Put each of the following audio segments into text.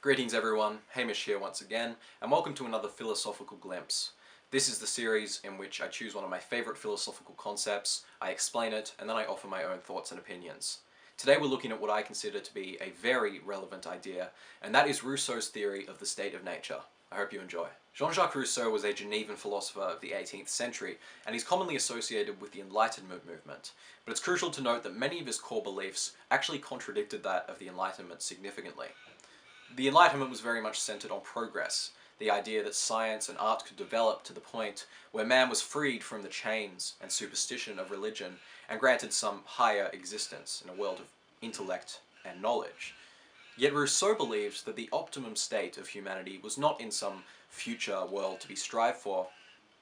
Greetings everyone, Hamish here once again, and welcome to another philosophical glimpse. This is the series in which I choose one of my favourite philosophical concepts, I explain it, and then I offer my own thoughts and opinions. Today we're looking at what I consider to be a very relevant idea, and that is Rousseau's theory of the state of nature. I hope you enjoy. Jean-Jacques Rousseau was a Genevan philosopher of the 18th century, and he's commonly associated with the Enlightenment movement. But it's crucial to note that many of his core beliefs actually contradicted that of the Enlightenment significantly. The Enlightenment was very much centered on progress, the idea that science and art could develop to the point where man was freed from the chains and superstition of religion and granted some higher existence in a world of intellect and knowledge. Yet Rousseau believed that the optimum state of humanity was not in some future world to be strived for,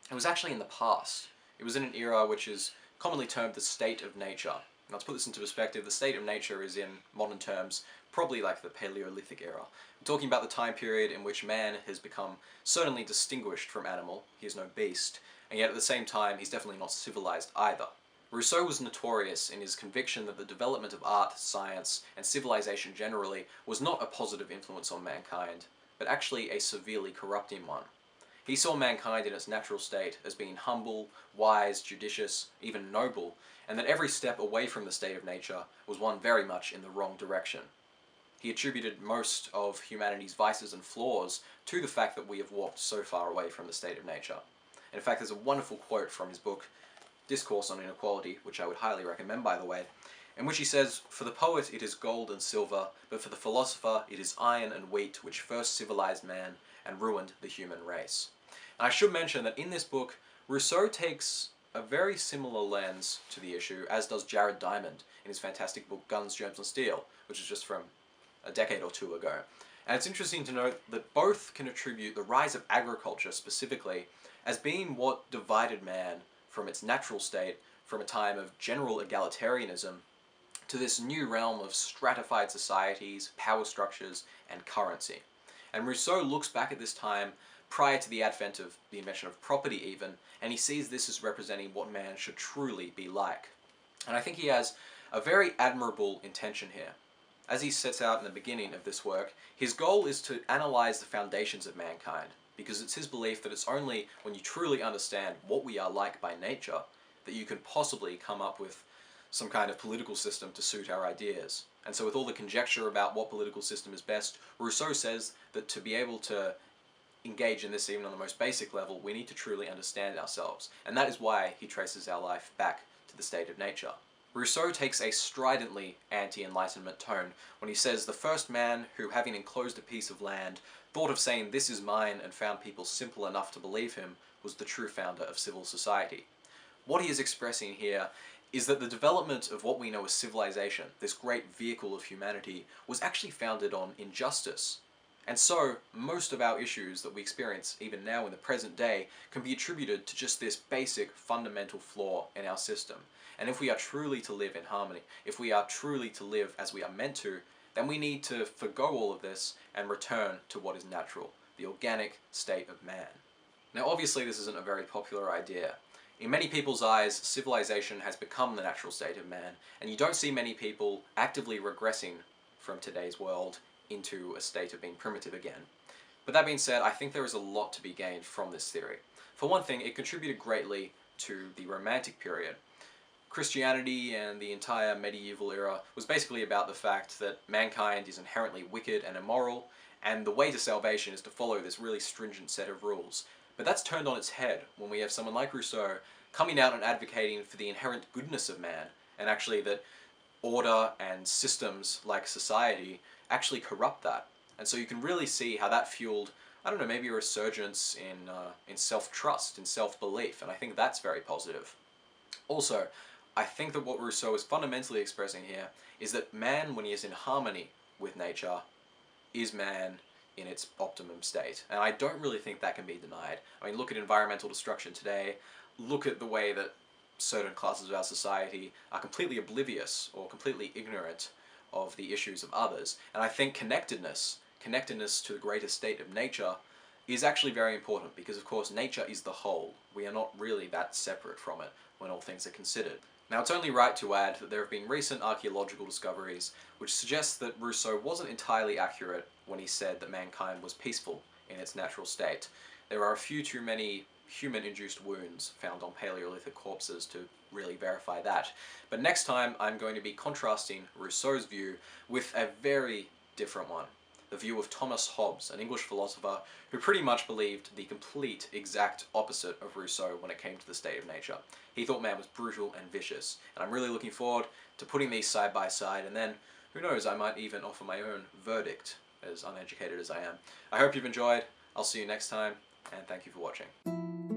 it was actually in the past. It was in an era which is commonly termed the state of nature. Now, to put this into perspective, the state of nature is, in modern terms, probably like the Paleolithic era. We're talking about the time period in which man has become certainly distinguished from animal, he is no beast, and yet at the same time he's definitely not civilized either. Rousseau was notorious in his conviction that the development of art, science, and civilization generally was not a positive influence on mankind, but actually a severely corrupting one. He saw mankind in its natural state as being humble, wise, judicious, even noble, and that every step away from the state of nature was one very much in the wrong direction. He attributed most of humanity's vices and flaws to the fact that we have walked so far away from the state of nature. And in fact, there's a wonderful quote from his book, Discourse on Inequality, which I would highly recommend, by the way, in which he says, "For the poet it is gold and silver, but for the philosopher it is iron and wheat which first civilized man and ruined the human race." And I should mention that in this book, Rousseau takes a very similar lens to the issue, as does Jared Diamond in his fantastic book Guns, Germs and Steel, which is just from a decade or two ago. And it's interesting to note that both can attribute the rise of agriculture specifically as being what divided man from its natural state, from a time of general egalitarianism, to this new realm of stratified societies, power structures, and currency. And Rousseau looks back at this time prior to the advent of the invention of property even, and he sees this as representing what man should truly be like. And I think he has a very admirable intention here. As he sets out in the beginning of this work, his goal is to analyze the foundations of mankind, because it's his belief that it's only when you truly understand what we are like by nature that you can possibly come up with some kind of political system to suit our ideas. And so with all the conjecture about what political system is best, Rousseau says that to be able to engage in this even on the most basic level, we need to truly understand ourselves. And that is why he traces our life back to the state of nature. Rousseau takes a stridently anti-Enlightenment tone when he says the first man who, having enclosed a piece of land, thought of saying "this is mine" and found people simple enough to believe him, was the true founder of civil society. What he is expressing here is that the development of what we know as civilization, this great vehicle of humanity, was actually founded on injustice. And so, most of our issues that we experience even now in the present day can be attributed to just this basic, fundamental flaw in our system. And if we are truly to live in harmony, if we are truly to live as we are meant to, then we need to forgo all of this and return to what is natural, the organic state of man. Now obviously this isn't a very popular idea. In many people's eyes, civilization has become the natural state of man, and you don't see many people actively regressing from today's world into a state of being primitive again. But that being said, I think there is a lot to be gained from this theory. For one thing, it contributed greatly to the Romantic period. Christianity and the entire medieval era was basically about the fact that mankind is inherently wicked and immoral, and the way to salvation is to follow this really stringent set of rules. But that's turned on its head when we have someone like Rousseau coming out and advocating for the inherent goodness of man, and actually that order and systems like society actually corrupt that. And so you can really see how that fueled, I don't know, maybe a resurgence in self-trust, in self-belief, and I think that's very positive. Also, I think that what Rousseau is fundamentally expressing here is that man, when he is in harmony with nature, is man in its optimum state. And I don't really think that can be denied. I mean, look at environmental destruction today, look at the way that certain classes of our society are completely oblivious or completely ignorant of the issues of others. And I think connectedness to the greater state of nature is actually very important, because of course nature is the whole. We are not really that separate from it when all things are considered. Now it's only right to add that there have been recent archaeological discoveries which suggest that Rousseau wasn't entirely accurate when he said that mankind was peaceful in its natural state. There are a few too many human-induced wounds found on Paleolithic corpses to really verify that. But next time I'm going to be contrasting Rousseau's view with a very different one. The view of Thomas Hobbes, an English philosopher who pretty much believed the complete exact opposite of Rousseau when it came to the state of nature. He thought man was brutal and vicious, and I'm really looking forward to putting these side by side, and then, who knows, I might even offer my own verdict, as uneducated as I am. I hope you've enjoyed. I'll see you next time, and thank you for watching.